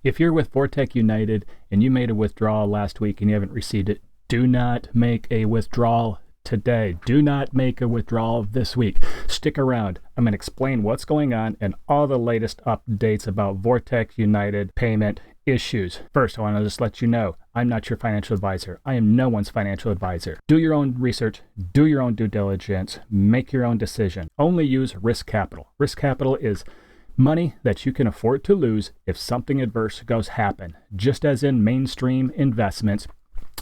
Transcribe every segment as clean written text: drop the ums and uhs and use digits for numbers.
If you're with Vortic United and you made a withdrawal last week and you haven't received it, do not make a withdrawal today. Do not make a withdrawal this week. Stick around. I'm going to explain what's going on and all the latest updates about Vortic United payment issues. First, I want to just let you know, I'm not your financial advisor. I am no one's financial advisor. Do your own research, do your own due diligence, make your own decision. Only use risk capital. Risk capital is money that you can afford to lose if something adverse goes happen. Just as in mainstream investments,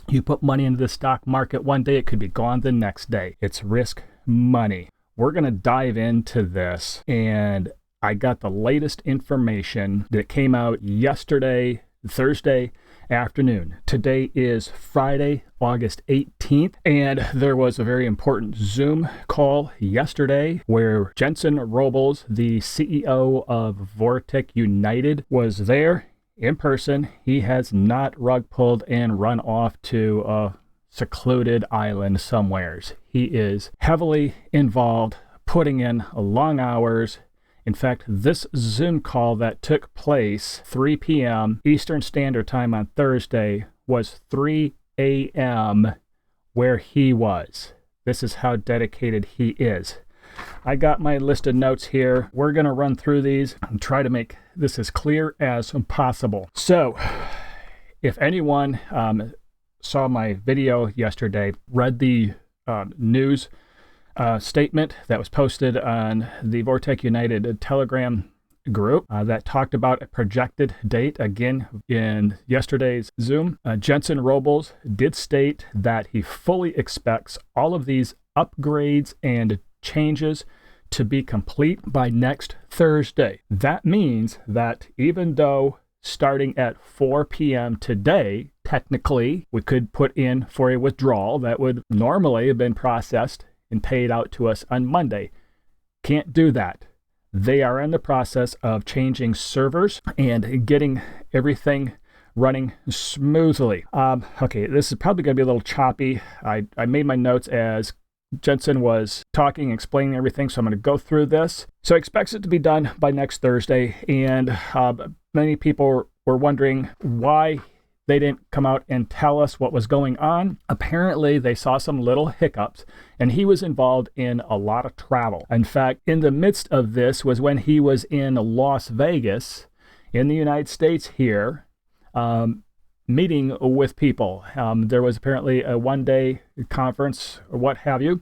you put money into the stock market one day, it could be gone the next day. It's risk money. We're going to dive into this, and I got the latest information that came out yesterday, Thursday afternoon. Today is Friday, August 18th, and there was a very important Zoom call yesterday where Jensen Robles, the CEO of Vortic United, was there in person. He has not rug pulled and run off to a secluded island somewheres. He is heavily involved, putting in long hours. In fact, this Zoom call that took place 3 p.m. Eastern Standard Time on Thursday was 3 a.m. where he was. This is how dedicated he is. I got my list of notes here. We're going to run through these and try to make this as clear as possible. So, if anyone saw my video yesterday, read the news statement that was posted on the Vortic United Telegram group that talked about a projected date. Again, in yesterday's Zoom, Jensen Robles did state that he fully expects all of these upgrades and changes to be complete by next Thursday. That means that even though starting at 4 p.m. today, technically, we could put in for a withdrawal that would normally have been processed and paid out to us on Monday. Can't do that. They are in the process of changing servers and getting everything running smoothly. Okay, this is probably going to be a little choppy. I made my notes as Jensen was talking, explaining everything, so I'm going to go through this. So he expects it to be done by next Thursday, and many people were wondering why they didn't come out and tell us what was going on. Apparently, they saw some little hiccups, and he was involved in a lot of travel. In fact, in the midst of this was when he was in Las Vegas, in the United States here, meeting with people. There was apparently a one-day conference or what have you,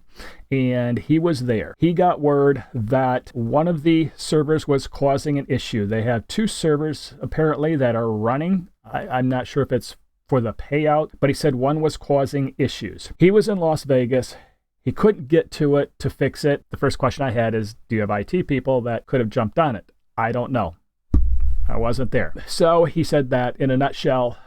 and he was there. He got word that one of the servers was causing an issue. They have 2 servers apparently that are running. I'm not sure if it's for the payout, but he said one was causing issues. He was in Las Vegas. He couldn't get to it to fix it. The first question I had is, do you have IT people that could have jumped on it? I don't know. I wasn't there. So he said that in a nutshell,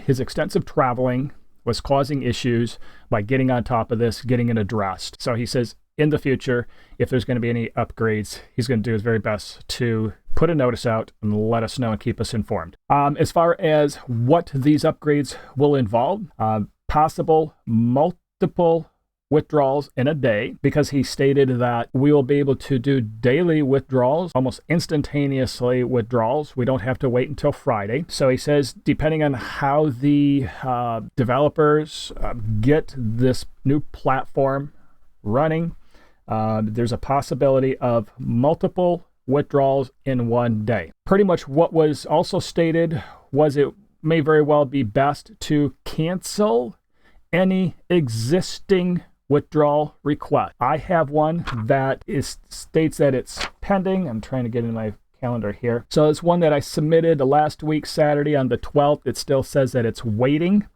his extensive traveling was causing issues by getting on top of this, getting it addressed. So he says in the future, if there's going to be any upgrades, he's going to do his very best to put a notice out and let us know and keep us informed. As far as what these upgrades will involve, possible multiple withdrawals in a day, because he stated that we will be able to do daily withdrawals, almost instantaneously withdrawals. We don't have to wait until Friday. So he says, depending on how the developers get this new platform running, there's a possibility of multiple withdrawals in one day. Pretty much what was also stated was it may very well be best to cancel any existing withdrawal request. I have one that states that it's pending. I'm trying to get in my calendar here. So it's one that I submitted last week, Saturday on the 12th. It still says that it's waiting.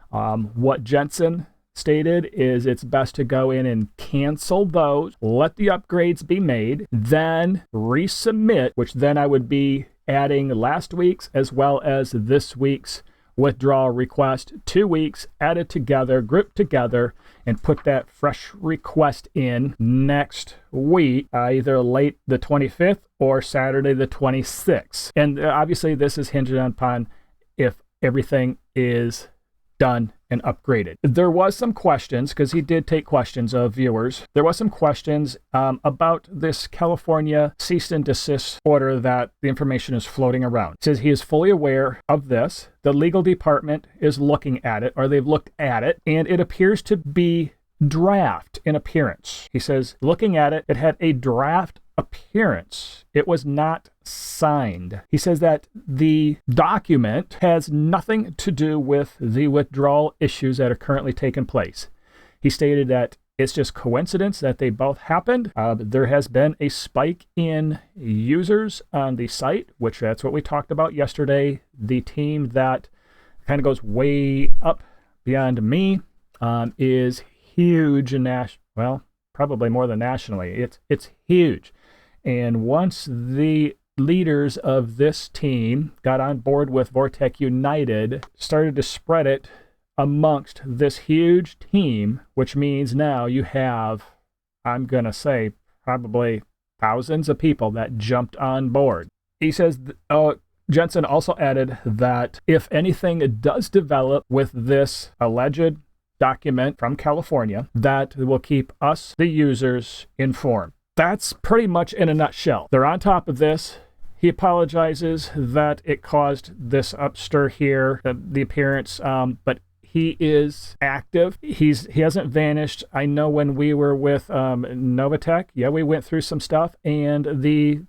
What Jensen stated is it's best to go in and cancel those, let the upgrades be made, then resubmit, which then I would be adding last week's as well as this week's withdrawal request, 2 weeks added together, grouped together, and put that fresh request in next week, either late the 25th or Saturday the 26th. And obviously this is hinged upon if everything is done and upgraded. There was some questions, because he did take questions of viewers. There was some questions about this California cease and desist order that the information is floating around. It says he is fully aware of this. The legal department is looking at it, or they've looked at it, and it appears to be draft in appearance. He says, looking at it, it had a draft appearance. It was not signed. He says that the document has nothing to do with the withdrawal issues that are currently taking place. He stated that it's just coincidence that they both happened. There has been a spike in users on the site, which that's what we talked about yesterday. The team that kind of goes way up beyond me is huge in well, probably more than nationally. It's huge. And once the leaders of this team got on board with Vortic United, started to spread it amongst this huge team, which means now you have, I'm going to say, probably thousands of people that jumped on board. He says, Jensen also added that if anything does develop with this alleged document from California, that will keep us, the users, informed. That's pretty much in a nutshell. They're on top of this. He apologizes that it caused this upstir here, the appearance, but he is active. He hasn't vanished. I know when we were with Novatech, yeah, we went through some stuff, and the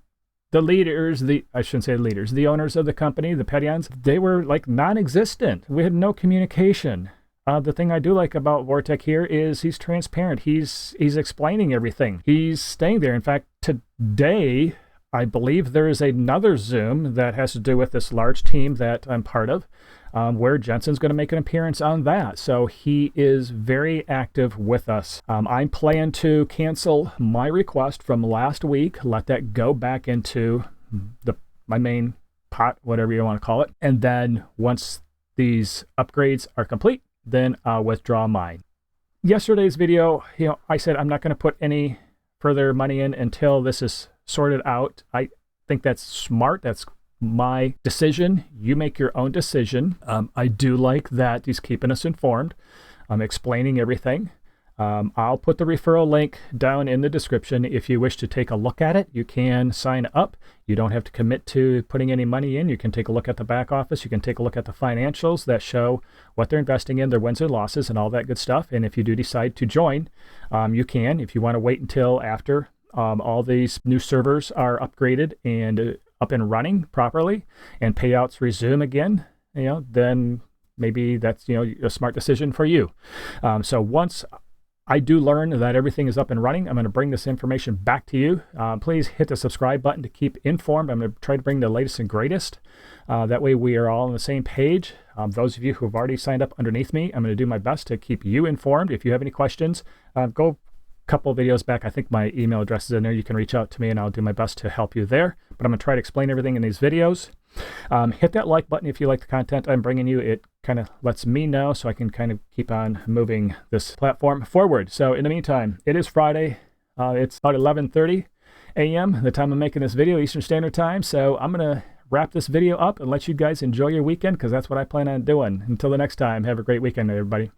leaders, I shouldn't say leaders, the owners of the company, the Petians, they were like non-existent. We had no communication. The thing I do like about Vortic here is he's transparent. He's explaining everything. He's staying there. In fact, today, I believe there is another Zoom that has to do with this large team that I'm part of, where Jensen's going to make an appearance on that. So he is very active with us. I'm planning to cancel my request from last week, let that go back into my main pot, whatever you want to call it. And then once these upgrades are complete, then I'll withdraw mine. Yesterday's video, I said I'm not going to put any further money in until this is sorted out. I think that's smart. That's my decision. You make your own decision. I do like that he's keeping us informed. I'm explaining everything. I'll put the referral link down in the description. If you wish to take a look at it, you can sign up. You don't have to commit to putting any money in. You can take a look at the back office. You can take a look at the financials that show what they're investing in, their wins and losses, and all that good stuff. And if you do decide to join, you can. If you want to wait until after all these new servers are upgraded and up and running properly and payouts resume again, then maybe that's a smart decision for you. So once I do learn that everything is up and running, I'm going to bring this information back to you. Please hit the subscribe button to keep informed. I'm going to try to bring the latest and greatest. That way we are all on the same page. Those of you who have already signed up underneath me, I'm going to do my best to keep you informed. If you have any questions, go a couple of videos back. I think my email address is in there. You can reach out to me and I'll do my best to help you there. But I'm going to try to explain everything in these videos. Hit that like button if you like the content I'm bringing you. It kind of lets me know so I can kind of keep on moving this platform forward. So in the meantime, it is Friday. It's about 11:30 a.m. the time I'm making this video, Eastern Standard Time. So I'm going to wrap this video up and let you guys enjoy your weekend because that's what I plan on doing. Until the next time, have a great weekend, everybody.